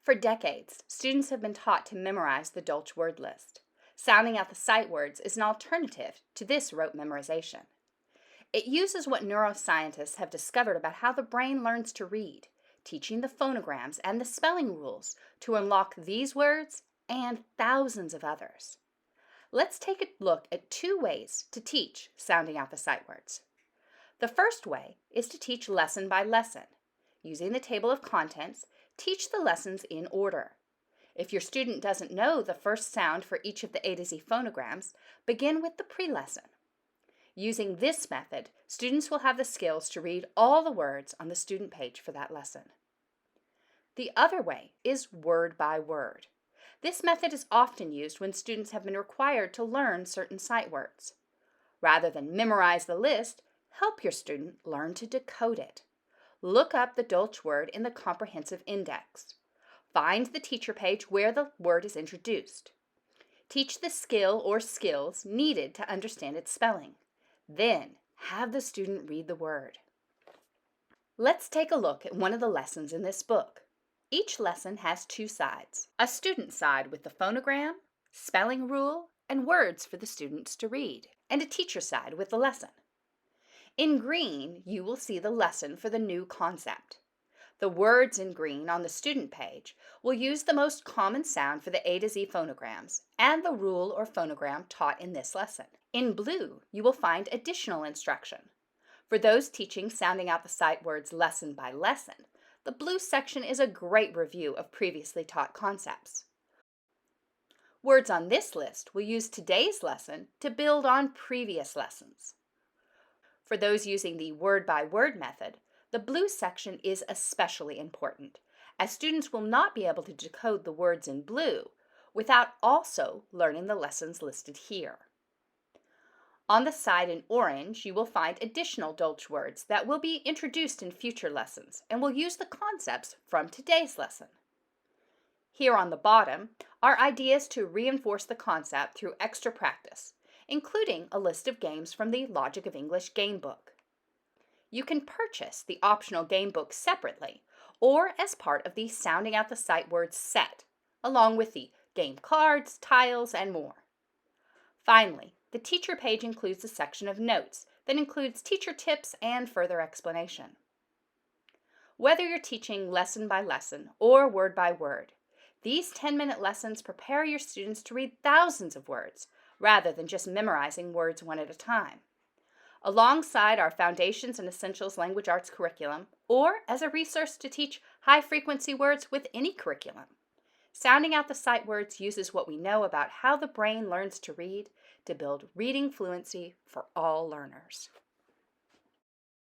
For decades, students have been taught to memorize the Dolch word list. Sounding out the sight words is an alternative to this rote memorization. It uses what neuroscientists have discovered about how the brain learns to read, teaching the phonograms and the spelling rules to unlock these words and thousands of others. Let's take a look at two ways to teach sounding out the sight words. The first way is to teach lesson by lesson. Using the table of contents, teach the lessons in order. If your student doesn't know the first sound for each of the A to Z phonograms, begin with the pre-lesson. Using this method, students will have the skills to read all the words on the student page for that lesson. The other way is word by word. This method is often used when students have been required to learn certain sight words. Rather than memorize the list, help your student learn to decode it. Look up the Dolch word in the comprehensive index. Find the teacher page where the word is introduced. Teach the skill or skills needed to understand its spelling. Then, have the student read the word. Let's take a look at one of the lessons in this book. Each lesson has two sides: a student side with the phonogram, spelling rule, and words for the students to read, and a teacher side with the lesson. In green, you will see the lesson for the new concept. The words in green on the student page will use the most common sound for the A to Z phonograms and the rule or phonogram taught in this lesson. In blue, you will find additional instruction. For those teaching sounding out the sight words lesson by lesson, the blue section is a great review of previously taught concepts. Words on this list will use today's lesson to build on previous lessons. For those using the word-by-word method, the blue section is especially important, as students will not be able to decode the words in blue without also learning the lessons listed here. On the side in orange, you will find additional Dolch words that will be introduced in future lessons and will use the concepts from today's lesson. Here on the bottom are ideas to reinforce the concept through extra practice, including a list of games from the Logic of English game book. You can purchase the optional game book separately or as part of the Sounding Out the Sight Words set, along with the game cards, tiles, and more. Finally, the teacher page includes a section of notes that includes teacher tips and further explanation. Whether you're teaching lesson by lesson or word by word, these 10-minute lessons prepare your students to read thousands of words rather than just memorizing words one at a time. Alongside our Foundations and Essentials Language Arts curriculum, or as a resource to teach high-frequency words with any curriculum. Sounding Out the Sight Words uses what we know about how the brain learns to read to build reading fluency for all learners.